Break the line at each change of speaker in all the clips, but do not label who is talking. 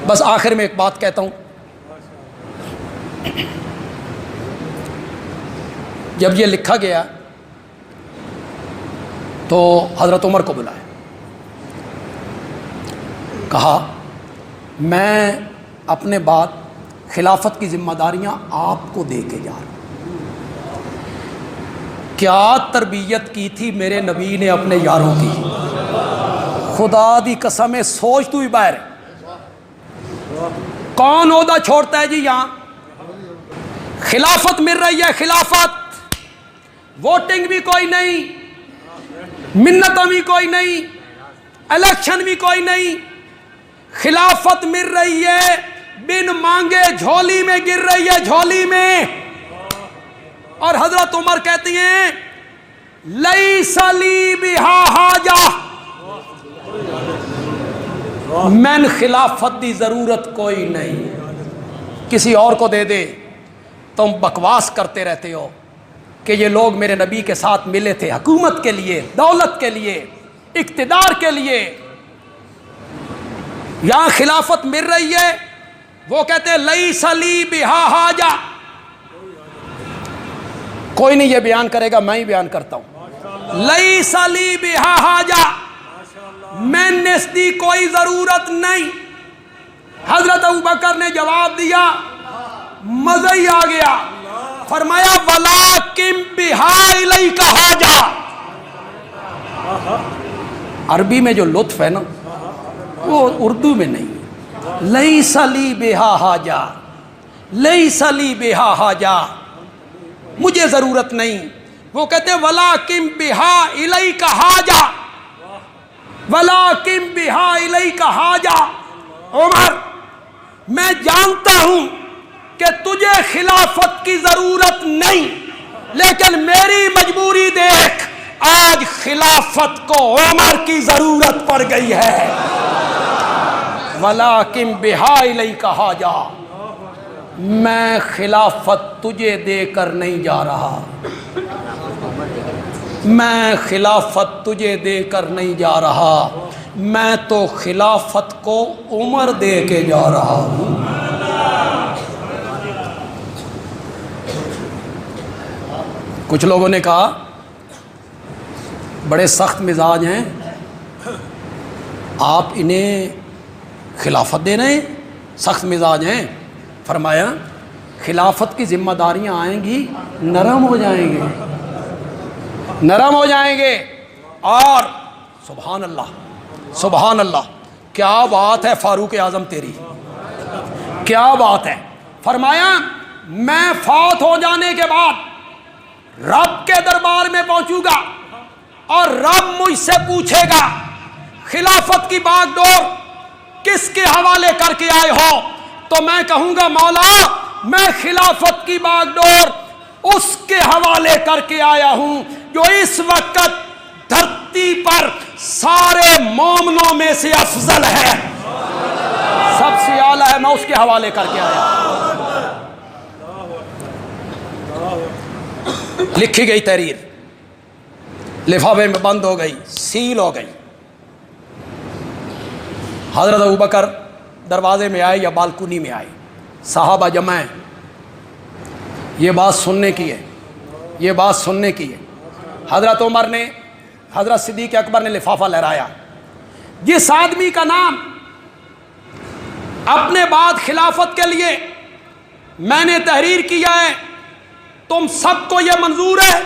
بس آخر میں ایک بات کہتا ہوں، جب یہ لکھا گیا تو حضرت عمر کو بلایا، کہا میں اپنے بعد خلافت کی ذمہ داریاں آپ کو دے کے جا رہا ہوں۔ کیا تربیت کی تھی میرے نبی نے اپنے یاروں کی، خدا دی قسم ہے، سوچ تو ہی باہر ہے۔ کون عہدہ چھوڑتا ہے جی یہاں؟ خلافت مل رہی ہے، خلافت، ووٹنگ بھی کوئی نہیں، منتیں بھی کوئی نہیں، الیکشن بھی کوئی نہیں، خلافت مل رہی ہے، بن مانگے جھولی میں گر رہی ہے، جھولی میں۔ اور حضرت عمر کہتی ہیں لیس لی بہا حاجہ، من خلافت دی ضرورت کوئی نہیں، کسی اور کو دے دے۔ تم بکواس کرتے رہتے ہو کہ یہ لوگ میرے نبی کے ساتھ ملے تھے حکومت کے لیے، دولت کے لیے، اقتدار کے لیے۔ یہاں خلافت مل رہی ہے، وہ کہتے ہیں لیس لی بہا حاجہ۔ کوئی نہیں یہ بیان کرے گا، میں ہی بیان کرتا ہوں۔ لیس لی بہا حاجہ، میں نے اس کی کوئی ضرورت نہیں۔ حضرت ابوبکر نے جواب دیا، مزہ ہی آ گیا، فرمایا وَلَٰكِن بِهَا إِلَيْكَ حَاجَةٌ۔ عربی میں جو لطف ہے نا وہ اردو میں نہیں ہے۔ لیس لی بہا حاجہ، لیس لی بہا حاجہ، مجھے ضرورت نہیں۔ وہ کہتے ہیں وَلَٰكِن بِهَا إِلَيْكَ حَاجَةٌ، وَلَٰكِن بِهَا إِلَيْكَ حَاجَةٌ۔ عمر، میں جانتا ہوں کہ تجھے خلافت کی ضرورت نہیں، لیکن میری مجبوری دیکھ، آج خلافت کو عمر کی ضرورت پڑ گئی ہے۔ وَلَٰكِن بِهَا إِلَيْكَ حَاجَةٌ، میں خلافت تجھے دے کر نہیں جا رہا، میں خلافت تجھے دے کر نہیں جا رہا، میں تو خلافت کو عمر دے کے جا رہا ہوں۔ کچھ لوگوں نے کہا بڑے سخت مزاج ہیں، آپ انہیں خلافت دے رہے ہیں، سخت مزاج ہیں۔ فرمایا خلافت کی ذمہ داریاں آئیں گی، نرم ہو جائیں گے، نرم ہو جائیں گے۔ اور سبحان اللہ، سبحان اللہ، کیا بات ہے فاروق اعظم تیری، کیا بات ہے۔ فرمایا میں فوت ہو جانے کے بعد رب کے دربار میں پہنچوں گا اور رب مجھ سے پوچھے گا خلافت کی باغ ڈور کس کے حوالے کر کے آئے ہو، تو میں کہوں گا مولا میں خلافت کی باغ ڈور اس کے حوالے کر کے آیا ہوں جو اس وقت دھرتی پر سارے مومنوں میں سے افضل ہے، سب سے اعلیٰ ہے، میں اس کے حوالے کر کے آیا۔ لکھی گئی تحریر لفافے میں بند ہو گئی، سیل ہو گئی۔ حضرت ابوبکر دروازے میں آئے یا بالکونی میں آئے، صحابہ جمع ہیں، یہ بات سننے کی ہے، یہ بات سننے کی ہے۔ حضرت عمر نے، حضرت صدیق اکبر نے لفافہ لہرایا، جس آدمی کا نام اپنے بعد خلافت کے لیے میں نے تحریر کیا ہے، تم سب کو یہ منظور ہے؟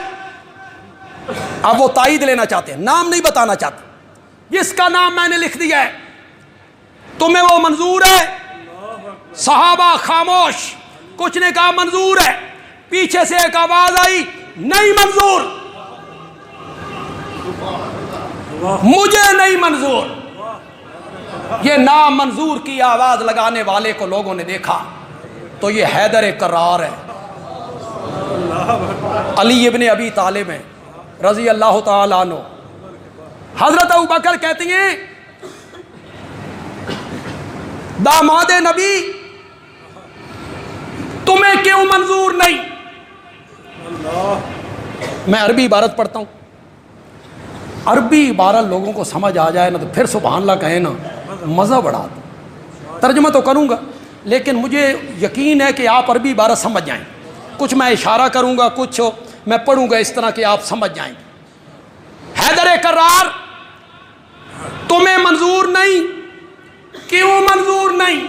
اب وہ تائید لینا چاہتے ہیں، نام نہیں بتانا چاہتے، جس کا نام میں نے لکھ دیا ہے تمہیں وہ منظور ہے؟ صحابہ خاموش، کچھ نے کہا منظور ہے، پیچھے سے ایک آواز آئی نہیں منظور، مجھے نہیں منظور۔ یہ نام منظور کی آواز لگانے والے کو لوگوں نے دیکھا تو یہ حیدر کرار ہے، علی ابن ابی طالب ہیں رضی اللہ تعالیٰ عنہ۔ حضرت ابوبکر کہتی ہیں داماد نبی تمہیں کیوں منظور نہیں؟ میں عربی عبارت پڑھتا ہوں، عربی عبارت لوگوں کو سمجھ آ جائے نا تو پھر سبحان اللہ کہیں نا، مزہ بڑھا دو۔ ترجمہ تو کروں گا لیکن مجھے یقین ہے کہ آپ عربی عبارت سمجھ جائیں. کچھ میں اشارہ کروں گا, کچھ میں پڑھوں گا اس طرح کہ آپ سمجھ جائیں. حیدر کرار تمہیں منظور نہیں, کیوں منظور نہیں؟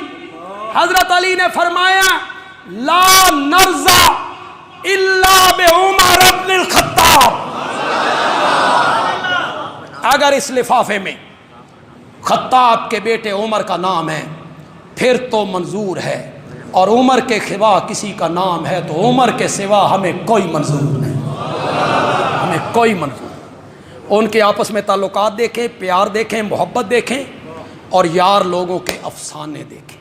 حضرت علی نے فرمایا لا نرضى الا بعمر بن الخطاب. اگر اس لفافے میں خطاب کے بیٹے عمر کا نام ہے پھر تو منظور ہے, اور عمر کے سوا کسی کا نام ہے تو عمر کے سوا ہمیں کوئی منظور نہیں, ہمیں کوئی منظور. ان کے آپس میں تعلقات دیکھیں, پیار دیکھیں, محبت دیکھیں, اور یار لوگوں کے افسانے دیکھیں.